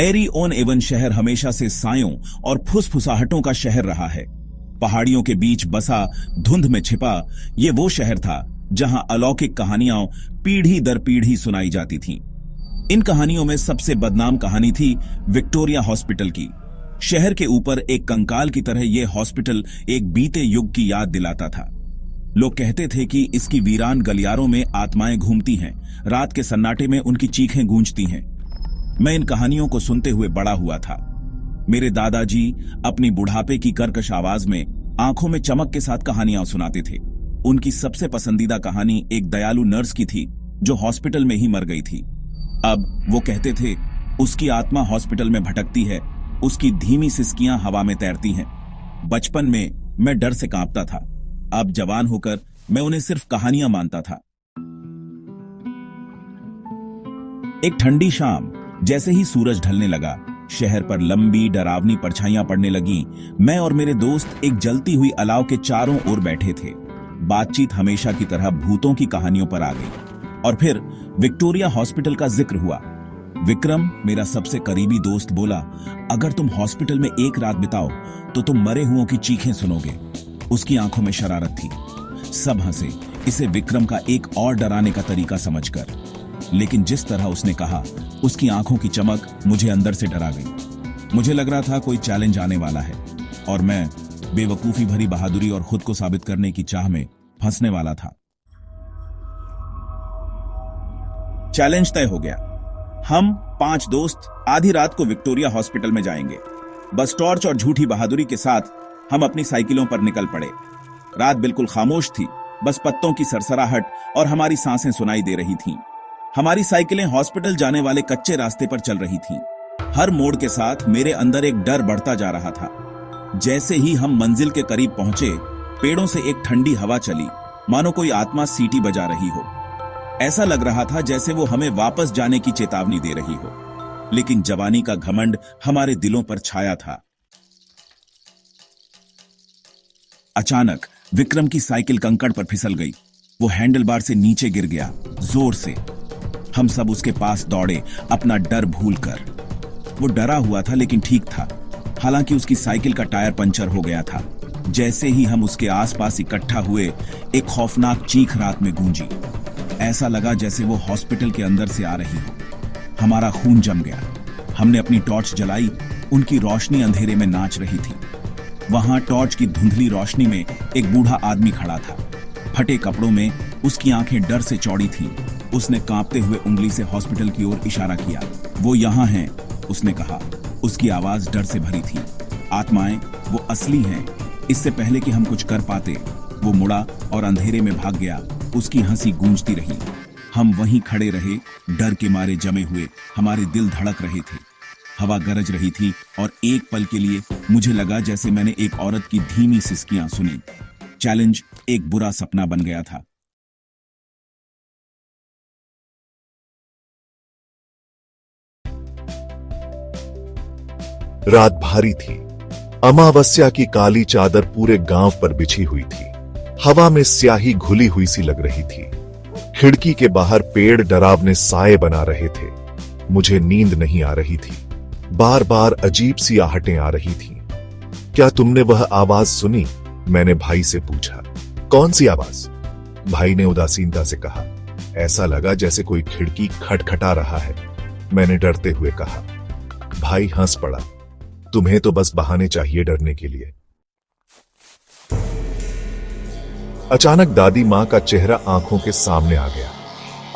एरी own Avon शहर हमेशा से सायों और फुसफुसाहटों का शहर रहा है। पहाड़ियों के बीच बसा, धुंध में छिपा, ये वो शहर था जहां अलौकिक कहानियां पीढ़ी दर पीढ़ी सुनाई जाती थीं। इन कहानियों में सबसे बदनाम कहानी थी विक्टोरिया हॉस्पिटल की। शहर के ऊपर एक कंकाल की तरह यह हॉस्पिटल एक बीते युग की याद दिलाता था। लोग कहते थे कि इसकी वीरान गलियारों में आत्माएं घूमती हैं, रात के सन्नाटे में उनकी चीखें गूंजती हैं। मैं इन कहानियों को सुनते हुए बड़ा हुआ था। मेरे दादाजी अपनी बुढ़ापे की कर्कश आवाज में, आंखों में चमक के साथ कहानियां सुनाते थे। उनकी सबसे पसंदीदा कहानी एक दयालु नर्स की थी जो हॉस्पिटल में ही मर गई थी। अब वो कहते थे, उसकी आत्मा हॉस्पिटल में भटकती है, उसकी धीमी सिसकियां हवा में तैरती हैं। बचपन में मैं डर से कांपता था। अब जवान होकर मैं उन्हें सिर्फ कहानियां मानता था। एक ठंडी शाम, जैसे ही सूरज ढलने लगा, शहर पर लंबी डरावनी परछाइयां पड़ने लगीं। मैं और मेरे दोस्त एक जलती हुई अलाव के चारों ओर बैठे थे। बातचीत हमेशा की तरह भूतों की कहानियों पर आ गई और फिर विक्टोरिया हॉस्पिटल का जिक्र हुआ। विक्रम, मेरा सबसे करीबी दोस्त, बोला, अगर तुम हॉस्पिटल में एक रात बिताओ तो तुम मरे हुओं की चीखें सुनोगे। उसकी आंखों में शरारत थी। सब हंसे, इसे विक्रम का एक और डराने का तरीका समझकर। लेकिन जिस तरह उसने कहा, उसकी आंखों की चमक मुझे अंदर से डरा गई। मुझे लग रहा था कोई चैलेंज आने वाला है और मैं बेवकूफी भरी बहादुरी और खुद को साबित करने की चाह में फंसने वाला था। चैलेंज तय हो गया। हम 5 दोस्त आधी रात को विक्टोरिया हॉस्पिटल में जाएंगे। बस टॉर्च और झूठी बहादुरी के साथ हम अपनी साइकिलों पर निकल पड़े। रात बिल्कुल खामोश थी, बस पत्तों की सरसराहट और हमारी सांसें सुनाई दे रही थीं। हमारी साइकिलें हॉस्पिटल जाने वाले कच्चे रास्ते पर चल रही थीं। हर मोड़ के साथ मेरे अंदर एक डर बढ़ता जा रहा था। जैसे ही हम मंजिल के करीब पहुंचे, पेड़ों से एक ठंडी हवा चली, मानो कोई आत्मा सीटी बजा रही हो। ऐसा लग रहा था जैसे वो हमें वापस जाने की चेतावनी दे रही हो। लेकिन जवानी का घमंड हमारे दिलों पर छाया था। अचानक विक्रम की साइकिल कंकड़ पर फिसल गई। वो हैंडल बार से नीचे गिर गया, जोर से। हम सब उसके पास दौड़े, अपना डर भूलकर। वो डरा हुआ था लेकिन ठीक था। हालांकि उसकी साइकिल का टायर पंचर हो गया था। जैसे ही हम उसके आसपास इकट्ठा हुए, एक खौफनाक चीख रात में गूंजी। ऐसा लगा जैसे वो हॉस्पिटल के अंदर से आ रही हो। हमारा खून जम गया। हमने अपनी टॉर्च जलाई। उनकी रोशनी अंधेरे में नाच रही थी। वहां टॉर्च की धुंधली रोशनी में एक बूढ़ा आदमी खड़ा था। फटे कपड़ों में, उसकी आंखें डर से चौड़ी थीं। उसने कांपते हुए उंगली से हॉस्पिटल की ओर इशारा किया। वो यहां हैं, उसने कहा। उसकी आवाज डर से भरी थी। आत्माएं, वो असली हैं। इससे पहले कि हम कुछ कर पाते, वो मुड़ा और अंधेरे में भाग गया। उसकी हंसी गूंजती रही। हम वहीं खड़े रहे, डर के मारे जमे हुए। हमारे दिल धड़क रहे थे। हवा गरज रही थी और एक पल के लिए मुझे लगा जैसे मैंने एक औरत की धीमी सिसकियां सुनी। चैलेंज एक बुरा सपना बन गया था। रात भारी थी। अमावस्या की काली चादर पूरे गांव पर बिछी हुई थी। हवा में स्याही घुली हुई सी लग रही थी। खिड़की के बाहर पेड़ डरावने साए बना रहे थे। मुझे नींद नहीं आ रही थी। बार बार अजीब सी आहटें आ रही थीं। क्या तुमने वह आवाज सुनी? मैंने भाई से पूछा। कौन सी आवाज? भाई ने उदासीनता से कहा। ऐसा लगा जैसे कोई खिड़की खटखटा रहा है। मैंने डरते हुए कहा। भाई हंस पड़ा। तुम्हें तो बस बहाने चाहिए डरने के लिए। अचानक दादी मां का चेहरा आंखों के सामने आ गया।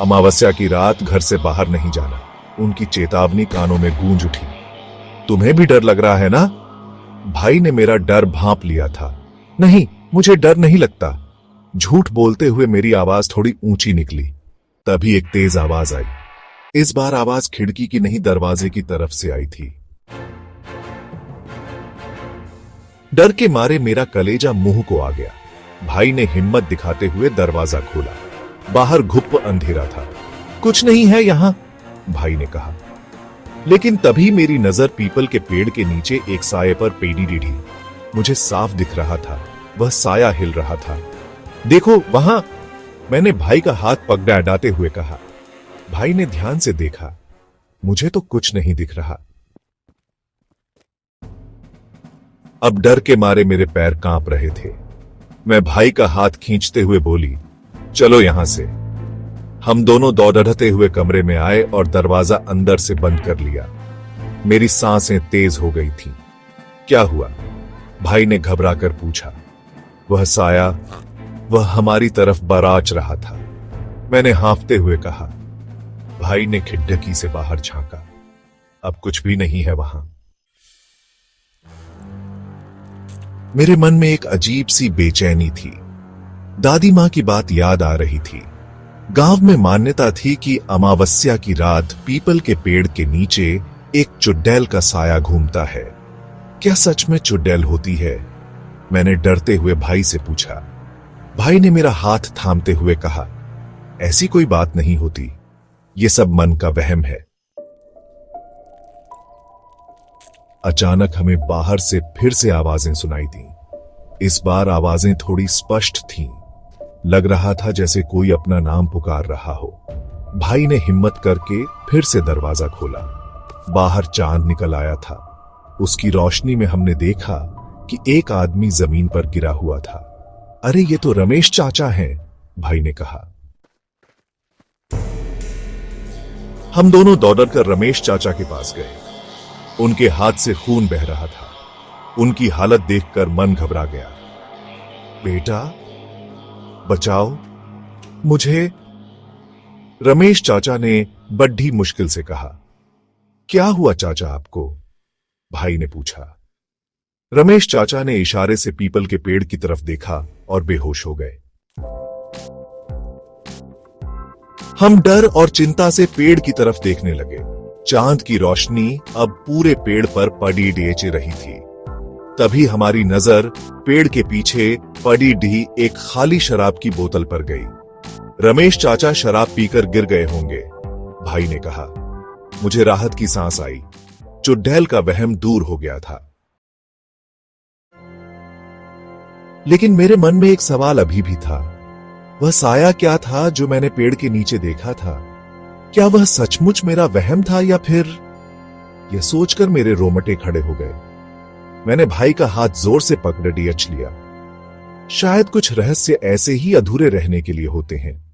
अमावस्या की रात, घर से बाहर नहीं जाना। उनकी चेतावनी कानों में गूंज उठी। तुम्हें भी डर लग रहा है ना? भाई ने मेरा डर भांप लिया था। नहीं, मुझे डर नहीं लगता। झूठ बोलते हुए मेरी आवाज थोड़ी ऊंची निकली। तभी एक तेज आवाज आई। इस बार आवाज खिड़की की नहीं, दरवाजे की तरफ से आई थी। डर के मारे मेरा कलेजा मुंह को आ गया। भाई ने हिम्मत दिखाते हुए दरवाजा खोला। बाहर घुप अंधेरा था। कुछ नहीं है यहां, भाई ने कहा। लेकिन तभी मेरी नजर पीपल के पेड़ के नीचे एक साये पर पेड़ी रीढ़ी। मुझे साफ दिख रहा था, वह साया हिल रहा था। देखो वहां, मैंने भाई का हाथ पकड़ा अडाते हुए कहा। भाई ने ध्यान से देखा। मुझे तो कुछ नहीं दिख रहा। अब डर के मारे मेरे पैर कांप रहे थे। मैं भाई का हाथ खींचते हुए बोली, चलो यहां से। हम दोनों दौड़ते हुए कमरे में आए और दरवाजा अंदर से बंद कर लिया। मेरी सांसें तेज हो गई थीं। क्या हुआ? भाई ने घबरा कर पूछा। वह साया, वह हमारी तरफ बराच रहा था, मैंने हांफते हुए कहा। भाई ने खिड़की से बाहर झांका। अब कुछ भी नहीं है वहां। मेरे मन में एक अजीब सी बेचैनी थी। दादी मां की बात याद आ रही थी। गांव में मान्यता थी कि अमावस्या की रात पीपल के पेड़ के नीचे एक चुड़ैल का साया घूमता है। क्या सच में चुड़ैल होती है? मैंने डरते हुए भाई से पूछा। भाई ने मेरा हाथ थामते हुए कहा, ऐसी कोई बात नहीं होती, ये सब मन का वहम है। अचानक हमें बाहर से फिर से आवाजें सुनाई दी। इस बार आवाजें थोड़ी स्पष्ट थीं। लग रहा था जैसे कोई अपना नाम पुकार रहा हो। भाई ने हिम्मत करके फिर से दरवाजा खोला। बाहर चांद निकल आया था। उसकी रोशनी में हमने देखा कि एक आदमी जमीन पर गिरा हुआ था। अरे ये तो रमेश चाचा हैं, भाई ने कहा। हम दोनों दौड़कर रमेश चाचा के पास गए। उनके हाथ से खून बह रहा था। उनकी हालत देखकर मन घबरा गया। बेटा, बचाओ मुझे, रमेश चाचा ने बड़ी मुश्किल से कहा। क्या हुआ चाचा आपको? भाई ने पूछा। रमेश चाचा ने इशारे से पीपल के पेड़ की तरफ देखा और बेहोश हो गए। हम डर और चिंता से पेड़ की तरफ देखने लगे। चांद की रोशनी अब पूरे पेड़ पर पड़ी डेच रही थी। तभी हमारी नजर पेड़ के पीछे पड़ी ढी एक खाली शराब की बोतल पर गई। रमेश चाचा शराब पीकर गिर गए होंगे, भाई ने कहा। मुझे राहत की सांस आई। चुड़ैल का वहम दूर हो गया था। लेकिन मेरे मन में एक सवाल अभी भी था। वह साया क्या था जो मैंने पेड़ के नीचे देखा था? क्या वह सचमुच मेरा वहम था या फिर? यह सोचकर मेरे रोमटे खड़े हो गए। मैंने भाई का हाथ जोर से पकड़ लिया। शायद कुछ रहस्य ऐसे ही अधूरे रहने के लिए होते हैं।